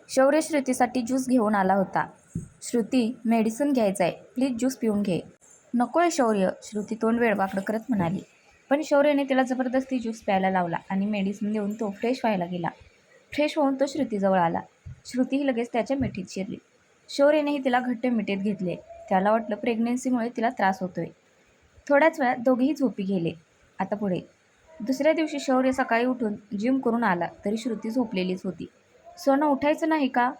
शौर्य श्रुतीसाठी ज्यूस घेऊन आला होता. श्रुती, मेडिसिन घ्यायचं आहे, प्लीज ज्यूस पिऊन घे. नको आहे शौर्य, श्रुती तोंड वेडवाकडं करत म्हणाली. पण शौर्यने तिला जबरदस्ती ज्यूस प्यायला लावला आणि मेडिसिन देऊन तो फ्रेश व्हायला गेला. फ्रेश होऊन तो श्रुतीजवळ आला. श्रुतीही लगेच त्याच्या मिठीत शिरली. शौर्यनेही तिला घट्ट मिठीत घेतले. त्याला वाटलं प्रेग्नन्सीमुळे तिला त्रास होतोय. थोड्याच वेळात दोघेही झोपी गेले. आता पुढे. दुसऱ्या दिवशी शौर्य सकाळी उठून जिम करून आला तरी श्रुती झोपलेलीच होती. सोनं उठायचं नाही का?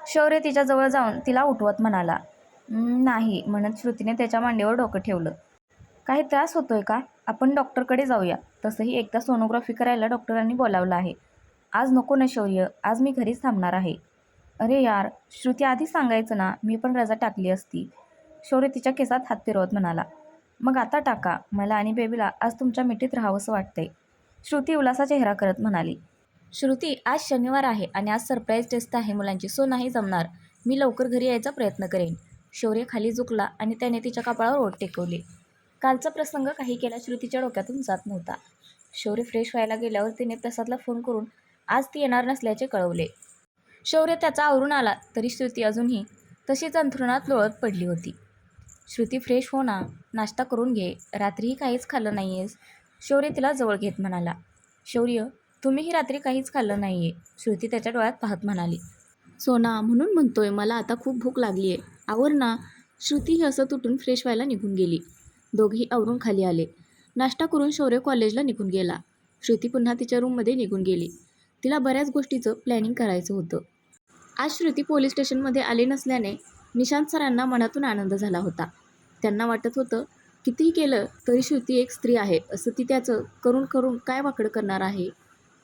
शौर्य तिच्याजवळ जाऊन तिला उठवत म्हणाला. नाही म्हणत श्रुतीने त्याच्या मांडीवर डोकं ठेवलं. काही त्रास होतोय का? आपण डॉक्टरकडे जाऊया. तसंही एकदा सोनोग्राफी करायला डॉक्टरांनी बोलावलं आहे. आज नको ना शौर्य, आज मी घरीच थांबणार आहे. अरे यार, श्रुती आधीच सांगायचं ना, मी पण रजा टाकली असती. शौर्य तिच्या केसात हात फिरवत म्हणाला. मग आता टाका, मला आणि बेबीला आज तुमच्या मिठीत राहावंसं वाटतंय. श्रुती उलासा चेहरा करत म्हणाली. श्रुती, आज शनिवार आहे आणि आज सरप्राईज टेस्ट आहे मुलांची, सो नाही जमणार. मी लवकर घरी यायचा प्रयत्न करेन. शौर्य खाली झुकला आणि त्याने तिच्या कपाळावर ओठ टेकवले. कालचा प्रसंग काही केला श्रुतीच्या डोक्यातून जात नव्हता. शौर्य फ्रेश व्हायला गेल्यावर तिने प्रसादला फोन करून आज ती येणार नसल्याचे कळवले. शौर्य त्याचा आवरून आला तरी श्रुती अजूनही तशीच अंथरुणात लोळत पडली होती. श्रुती, फ्रेश हो ना, नाश्ता करून घे, रात्रीही काहीच खाल्लं नाही आहेस. शौर्य तिला जवळ घेत म्हणाला. शौर्य, तुम्हीही रात्री काहीच खाल्लं नाही आहे, श्रुती त्याच्या डोळ्यात पाहत म्हणाली. सोना, म्हणून म्हणतोय, मला आता खूप भूक लागली आहे, आवर ना. श्रुतीही असं तुटून फ्रेश व्हायला निघून गेली. दोघेही आवरून खाली आले. नाश्ता करून शौर्य कॉलेजला निघून गेला. श्रुती पुन्हा तिच्या रूममध्ये निघून गेली. तिला बऱ्याच गोष्टीचं प्लॅनिंग करायचं होतं. आज श्रुती पोलीस स्टेशनमध्ये आली नसल्याने निशांत सरांना मनातून आनंद झाला होता. त्यांना वाटत होतं, कितीही केलं तरी श्रुती एक स्त्री आहे, असं ती त्याचं करून करून काय वाकडं करणार आहे.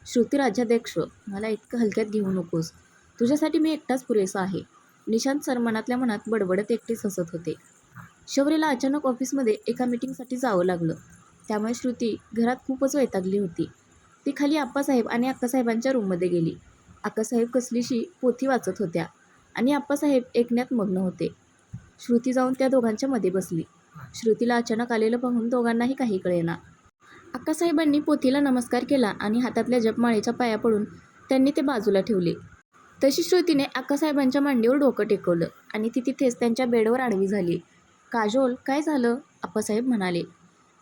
श्रुती, राज्याध्यक्ष, मला इतकं हलक्यात घेऊ नकोस, तुझ्यासाठी मी एकटाच पुरेसा आहे. निशांत सर मनातल्या मनात बडबडत एकटीच हसत होते. शौर्यला अचानक ऑफिसमध्ये एका मीटिंगसाठी जावं लागलं. त्यामुळे श्रुती घरात खूपच वैतागली होती. ती खाली आप्पासाहेब आणि अक्कासाहेबांच्या रूममध्ये गेली. अक्कासाहेब कसलीशी पोथी वाचत होत्या आणि आप्पासाहेब ऐकण्यात मग्न होते. श्रुती जाऊन त्या दोघांच्या मध्ये बसली. श्रुतीला अचानक आलेलं पाहून दोघांनाही काही कळेना. अक्कासाहेबांनी पोथीला नमस्कार केला आणि हातातल्या जपमाळेच्या पाया पडून त्यांनी ते बाजूला ठेवले. तशी श्रुतीने अक्कासाहेबांच्या मांडीवर डोकं टेकवलं आणि ती तिथेच त्यांच्या बेडवर आडवी झाली. काजोल, काय झालं? अप्पासाहेब म्हणाले.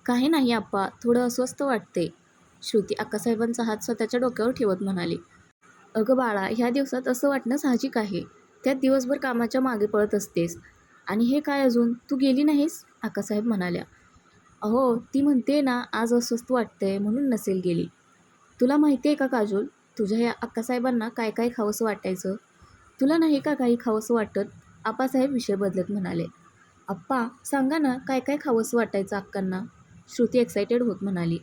काही नाही आप्पा, थोडं अस्वस्थ वाटते. श्रुती अक्कासाहेबांचा हात स्वतःच्या डोक्यावर ठेवत म्हणाली. अगं बाळा, ह्या दिवसात असं वाटणं साहजिक आहे. त्यात दिवसभर कामाच्या मागे पळत असतेस. आणि हे काय अजून, तू गेली नाहीस? अक्कासाहेब म्हणाल्या. अहो, ती म्हणते ना, आज अस्वस्थ वाटतंय म्हणून नसेल गेली. तुला माहिती आहे का काजोल, तुझ्या या अक्कासाहेबांना काय काय खावंसं वाटायचं? तुला नाही का काही खावंसं वाटत? आप्पासाहेब विषय बदलत म्हणाले. अप्पा, सांगा ना, काय काय खावंसं वाटायचं अक्कांना? श्रुती एक्सायटेड होत म्हणाली.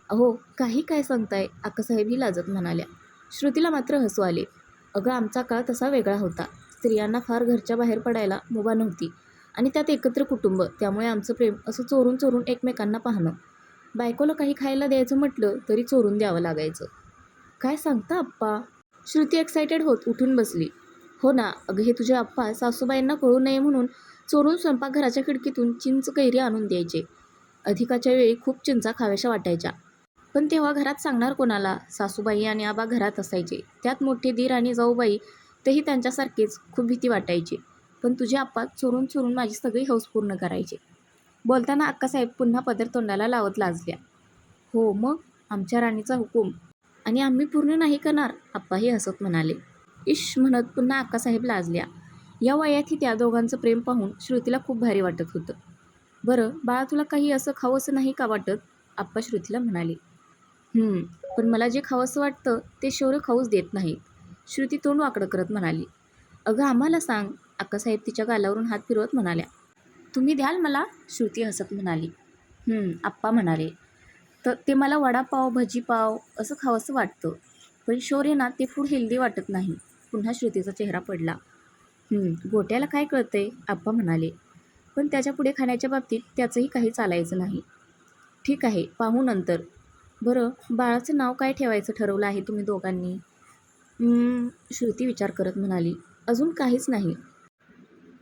अहो, काही काय सांगताय? अक्कासाहेबही लाजत म्हणाल्या. श्रुतीला मात्र हसू आले. अगं, आमचा काळ तसा वेगळा होता. स्त्रियांना फार घरच्या बाहेर पडायला मुभा नव्हती आणि त्यात एकत्र कुटुंब, त्यामुळे आमचं प्रेम असं चोरून चोरून एकमेकांना पाहणं. बायकोला काही खायला द्यायचं म्हटलं तरी चोरून द्यावं लागायचं. काय सांगता आप्पा? श्रुती एक्सायटेड होत उठून बसली. हो ना, अगं, हे तुझे आप्पा सासूबाईंना कळू नये म्हणून चोरून स्वयंपाकघराच्या खिडकीतून चिंच कैरी आणून द्यायचे. अधिकाच्या वेळी खूप चिंचा खाव्याशा वाटायच्या. पण तेव्हा घरात सांगणार कोणाला? सासूबाई आणि आबा घरात असायचे. त्यात मोठे दीर आणि जाऊबाई, तेही त्यांच्यासारखेच. खूप भीती वाटायची. पण तुझे आप्पा चोरून चोरून माझी सगळी हौस पूर्ण करायचे. बोलताना अक्कासाहेब पुन्हा पदर तोंडाला लावत लाजल्या. हो मग, आमच्या राणीचा हुकूम आणि आम्ही पूर्ण नाही करणार? आप्पाही हसत म्हणाले. इश म्हणत पुन्हा अक्कासाहेब लाजल्या. या वयातही त्या दोघांचं प्रेम पाहून श्रुतीला खूप भारी वाटत होतं. बरं बाळा, तुला काही असं खावंसं नाही का वाटत? आप्पा श्रुतीला म्हणाले. पण मला जे खावंसं वाटतं ते शौर्य खाऊच देत नाहीत. श्रुती तोंड वाकडं करत म्हणाली. अगं, आम्हाला सांग. अक्कासाहेब तिच्या गालावरून हात फिरवत म्हणाल्या. तुम्ही द्याल मला? श्रुती हसत म्हणाली. आप्पा म्हणाले. तर ते मला वडापाव, भजीपाव असं खावंसं वाटतं. पण शौर्य ना, ते फूड हेल्दी वाटत नाही. पुन्हा श्रुतीचा चेहरा पडला. गोट्याला काय कळतंय? आप्पा म्हणाले. पण त्याच्या पुढे खाण्याच्या बाबतीत त्याचंही काही चालायचं नाही. ठीक आहे, पाहू नंतर. बरं, बाळाचं नाव काय ठेवायचं ठरवलं आहे तुम्ही दोघांनी? श्रुती विचार करत म्हणाली. अजून काहीच नाही.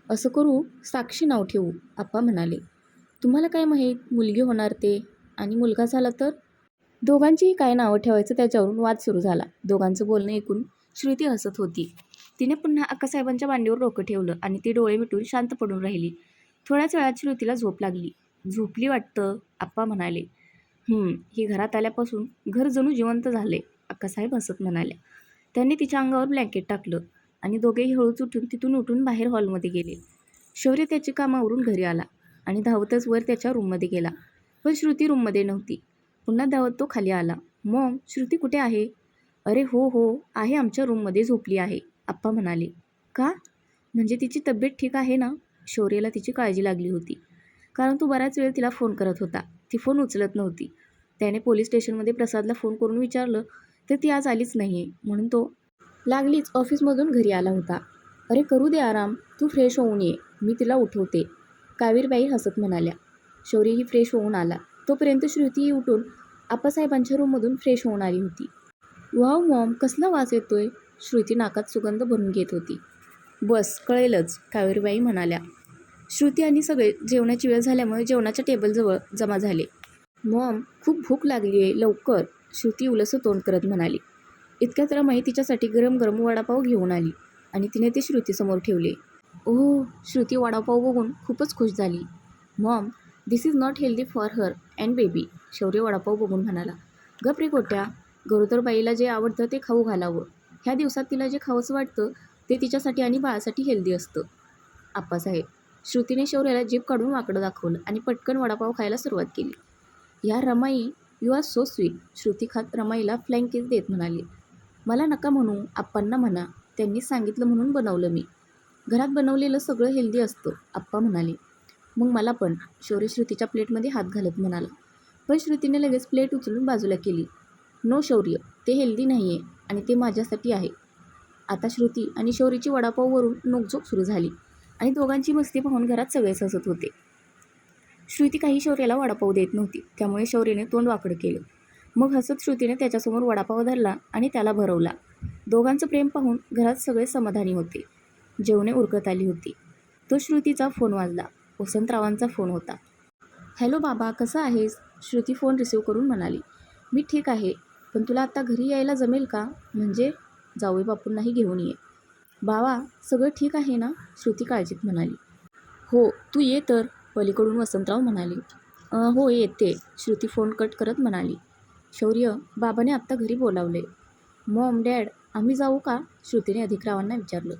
असं करू, साक्षी नाव ठेवू, आप्पा म्हणाले. तुम्हाला काय माहीत, मुलगी होणार ते, आणि मुलगा झाला तर? दोघांचीही काय नावं ठेवायचं त्याच्यावरून वाद सुरू झाला. दोघांचं बोलणं ऐकून श्रुती हसत होती. तिने पुन्हा अक्कासाहेबांच्या मांडीवर डोकं ठेवलं आणि ती डोळे मिटून शांत पडून राहिली. थोड्याच वेळात श्रुतीला झोप लागली. झोपली वाटतं, आप्पा म्हणाले. ही घरात आल्यापासून घर जणू जिवंत झाले, अक्कासाहेब हसत म्हणाल्या. त्यांनी तिच्या अंगावर ब्लँकेट टाकलं आणि दोघेही हळूच तिथून उठून बाहेर हॉलमध्ये गेले. शौर्य त्याची कामावरून घरी आला आणि धावतच वर त्याच्या रूममध्ये गेला. पण श्रुती रूममध्ये नव्हती. पुन्हा धावत तो खाली आला. मॉम, श्रुती कुठे आहे? अरे हो, आहे आमच्या रूममध्ये झोपली आहे, आप्पा म्हणाले. का? म्हणजे तिची तब्येत ठीक आहे ना? शौर्यला तिची काळजी लागली होती. कारण तो बराच वेळ तिला फोन करत होता. ती फोन उचलत नव्हती. त्याने पोलीस स्टेशनमध्ये प्रसादला फोन करून विचारलं तर ती आज आलीच नाही म्हणून तो लागलीच ऑफिसमधून घरी आला होता. अरे करू दे आराम, तू फ्रेश होऊन ये, मी तिला उठवते, कावेरीबाई हसत म्हणाल्या. शौर्यही फ्रेश होऊन आला. तोपर्यंत श्रुतीही उठून आप्पासाहेबांच्या रूममधून फ्रेश होऊन आली होती. वाव मॉम, कसला वास येतोय? श्रुती नाकात सुगंध भरून घेत होती. बस कळेलच, कावेरीबाई म्हणाल्या. श्रुती आणि सगळे जेवणाची वेळ झाल्यामुळे जेवणाच्या टेबलजवळ जमा झाले. मॉम, खूप भूक लागली आहे, लवकर, श्रुती उलसं तोंड करत म्हणाली. इतक्यात रमाई तिच्यासाठी गरम गरम वडापाव घेऊन आली आणि तिने ते श्रुतीसमोर ठेवले. ओह, श्रुती वडापाव बघून खूपच खुश झाली. Maugham, this is not healthy for her and baby, शौर्य वडापाव बघून म्हणाला. गप रे गोट्या, गरोदर बाईला जे आवडतं ते खाऊ घालावं. ह्या दिवसात तिला जे खावंसं वाटतं ते तिच्यासाठी आणि बाळासाठी हेल्दी असतं. आप्पासाहेब, श्रुतीने शौर्याला जीभ काढून वाकडं दाखवलं आणि पटकन वडापाव खायला सुरुवात केली. या Ramai, you are so sweet, Shruti खात रमाईला फ्लाइंग किस देत म्हणाली. मला नका म्हणू, आप्पांना म्हणा, त्यांनी सांगितलं म्हणून बनवलं मी. घरात बनवलेलं सगळं हेल्दी असतं, आप्पा म्हणाले. मग मला पण, शौर्य श्रुतीच्या प्लेटमध्ये हात घालत म्हणाला. पण श्रुतीने लगेच प्लेट उचलून बाजूला केली. नो शौर्य, ते हेल्दी नाही आहे आणि ते माझ्यासाठी आहे. आता श्रुती आणि शौर्यची वडापाववरून नोकझोक सुरू झाली आणि दोघांची मस्ती पाहून घरात सगळेच हसत होते. श्रुती काही शौर्याला वडापाव देत नव्हती, त्यामुळे शौर्यने तोंड वाकडं केलं. मग हसत श्रुतीने त्याच्यासमोर वडापाव धरला आणि त्याला भरवला. दोघांचं प्रेम पाहून घरात सगळे समाधानी होते. जेवणे उरकत आली होती. तो श्रुतीचा फोन वाजला. वसंतरावांचा फोन होता. हॅलो बाबा, कसा आहेस? श्रुती फोन रिसीव्ह करून म्हणाली. मी ठीक आहे, पण तुला आत्ता घरी यायला जमेल का? म्हणजे जावई बापूंनाही घेऊन ये. बाबा, सगळं ठीक आहे ना? श्रुती काळजीत म्हणाली. हो, तू ये तर, पलीकडून वसंतराव म्हणाले. हो येते, श्रुती फोन कट करत म्हणाली. शौर्य, बाबाने आत्ता घरी बोलावले. मॉम, डॅड, आम्ही जाऊ का? श्रुतीने अधिकरावांना विचारलं.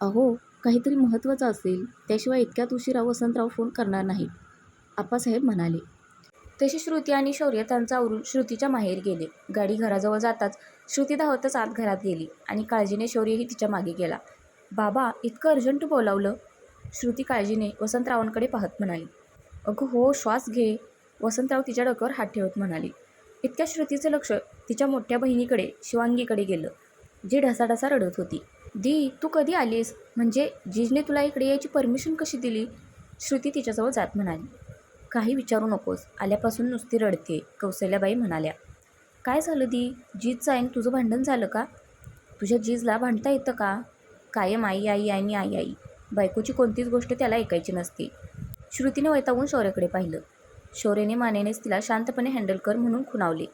अहो, काहीतरी महत्त्वाचं असेल, त्याशिवाय इतक्यात उशिरा वसंतराव फोन करणार नाहीत, आप्पासाहेब म्हणाले. तशी श्रुती आणि शौर्य त्यांचा आवरून श्रुतीच्या माहेर गेले. गाडी घराजवळ जाताच श्रुती धावतच आत घरात गेली आणि काळजीने शौर्यही तिच्या मागे गेला. बाबा, इतकं अर्जंट बोलावलं? श्रुती काळजीने वसंतरावांकडे पाहत म्हणाली. अगं हो, श्वास घे, वसंतराव तिच्या डोक्यावर हात ठेवत म्हणाले. इतक्या श्रुतीचं लक्ष तिच्या मोठ्या बहिणीकडे शिवांगीकडे गेलं, जी ढसाढसा रडत होती. दी, तू कधी आलीस? म्हणजे जीजने तुला इकडे यायची परमिशन कशी दिली? श्रुती तिच्याजवळ जात म्हणाली. काही विचारू नकोस, आल्यापासून नुसती रडते, कौसल्याबाई म्हणाल्या. काय झालं दी? जीजचं आणि तुझं भांडण झालं का? तुझ्या जीजला भांडता येतं का? कायम आई आई आणि आई आई, बायकोची कोणतीच गोष्ट त्याला ऐकायची नसते. श्रुतीने वैतागून शौर्याकडे पाहिलं. शौर्याने मानेनेच तिला शांतपणे हँडल कर म्हणून खुणावले.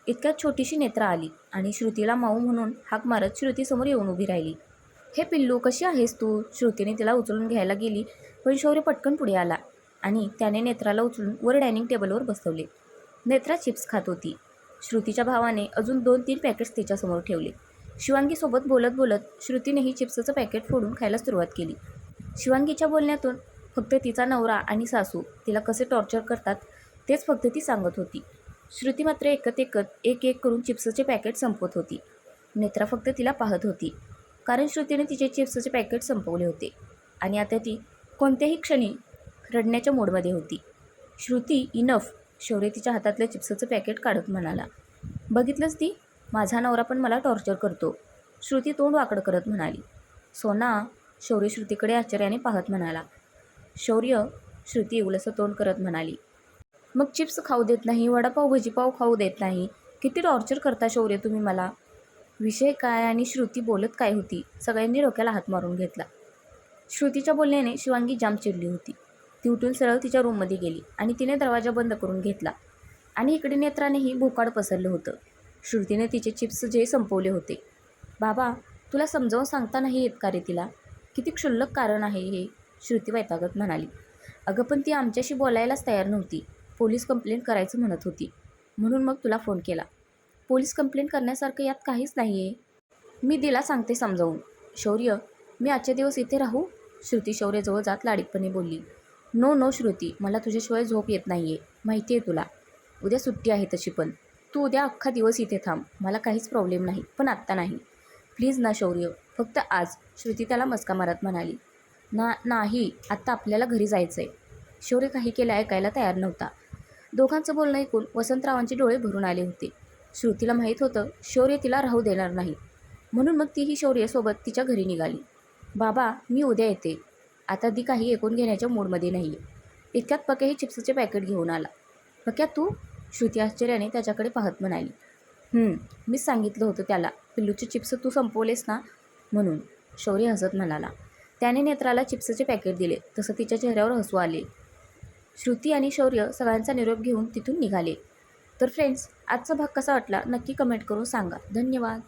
इतक्यात छोटीशी नेत्रा आली आणि श्रुतीला माऊ म्हणून हाक मारत श्रुतीसमोर येऊन उभी राहिली. हे पिल्लू, कशी आहेस तू? श्रुतीने तिला उचलून घ्यायला गेली, पण शौर्य पटकन पुढे आला आणि त्याने नेत्राला उचलून वर डायनिंग टेबलवर बसवले. नेत्रा चिप्स खात होती. श्रुतीच्या भावाने अजून 2-3 पॅकेट्स तिच्यासमोर ठेवले. शिवांगीसोबत बोलत बोलत श्रुतीनेही चिप्सचं पॅकेट फोडून खायला सुरुवात केली. शिवांगीच्या बोलण्यातून फक्त तिचा नवरा आणि सासू तिला कसे टॉर्चर करतात तेच फक्त ती सांगत होती. श्रुती मात्र एक एक करून चिप्सचे पॅकेट संपवत होती. नेत्रा फक्त तिला पाहत होती, कारण श्रुतीने तिचे चिप्सचे पॅकेट संपवले होते आणि आता ती कोणत्याही क्षणी रडण्याच्या मोडमध्ये होती. श्रुती, इनफ, शौर्य तिच्या हातातलं चिप्सचं पॅकेट काढत म्हणाला. बघितलंच ती, माझा नवरा पण मला टॉर्चर करतो, श्रुती तोंड वाकडं करत म्हणाली. सोना, शौर्य श्रुतीकडे आश्चर्याने पाहत म्हणाला. शौर्य, श्रुती उलसं तोंड करत म्हणाली. मग चिप्स खाऊ देत नाही, वडापाव भजीपाव खाऊ देत नाही, किती टॉर्चर करता शौर्य तुम्ही मला. विषय काय आणि श्रुती बोलत काय होती, सगळ्यांनी डोक्याला हात मारून घेतला. श्रुतीच्या बोलण्याने शिवांगी जाम चिडली होती. ती उठून सरळ तिच्या रूममध्ये गेली आणि तिने दरवाजा बंद करून घेतला. आणि इकडे नेत्रानेही भोकाड पसरलं होतं. श्रुतीने तिचे चिप्स जे संपवले होते. बाबा, तुला समजावून सांगता नाही येत का रे तिला? किती क्षुल्लक कारण आहे हे, श्रुती वैतागत म्हणाली. अगं पण ती आमच्याशी बोलायलाच तयार नव्हती. पोलीस कंप्लेंट करायचं म्हणत होती. म्हणून मग तुला फोन केला. पोलीस कंप्लेंट करण्यासारखं यात काहीच नाही आहे. मी तिला सांगते समजावून. शौर्य, मी आजचे दिवस इथे राहू? श्रुती शौर्यजवळ जात लाडीतपणे बोलली. नो नो श्रुती, मला तुझ्याशिवाय झोप येत नाही आहे. माहिती आहे तुला. उद्या सुट्टी आहे तशी पण. तू उद्या अख्खा दिवस इथे थांब. मला काहीच प्रॉब्लेम नाही, पण आत्ता नाही. प्लीज ना शौर्य, फक्त आज. श्रुती त्याला मस्का मारत म्हणाली. नाही, आत्ता आपल्याला घरी जायचं आहे. शौर्य काही केलं ऐकायला तयार नव्हता. दोघांचं बोलणं ऐकून वसंतरावांचे डोळे भरून आले होते. श्रुतीला माहीत होतं शौर्य तिला राहू देणार नाही. म्हणून मग तीही शौर्यसोबत तिच्या घरी निघाली. बाबा, मी उद्या येते. आता ती काही ऐकून घेण्याच्या मूडमध्ये नाही आहे. इतक्यात पक्याही चिप्सचे पॅकेट घेऊन आला. पक्या तू? श्रुती आश्चर्याने त्याच्याकडे पाहत म्हणाली. मीच सांगितलं होतं त्याला, पिल्लूचे चिप्स तू संपवलेस ना म्हणून. शौर्य हसत म्हणाला. त्याने नेत्राला चिप्सचे पॅकेट दिले. तसं तिच्या चेहऱ्यावर हसू आले. श्रुती आणि शौर्य सगळ्यांचा निरोप घेऊन तिथून निघाले. तर फ्रेंड्स, आजचा भाग कसा वाटला नक्की कमेंट करून सांगा. धन्यवाद.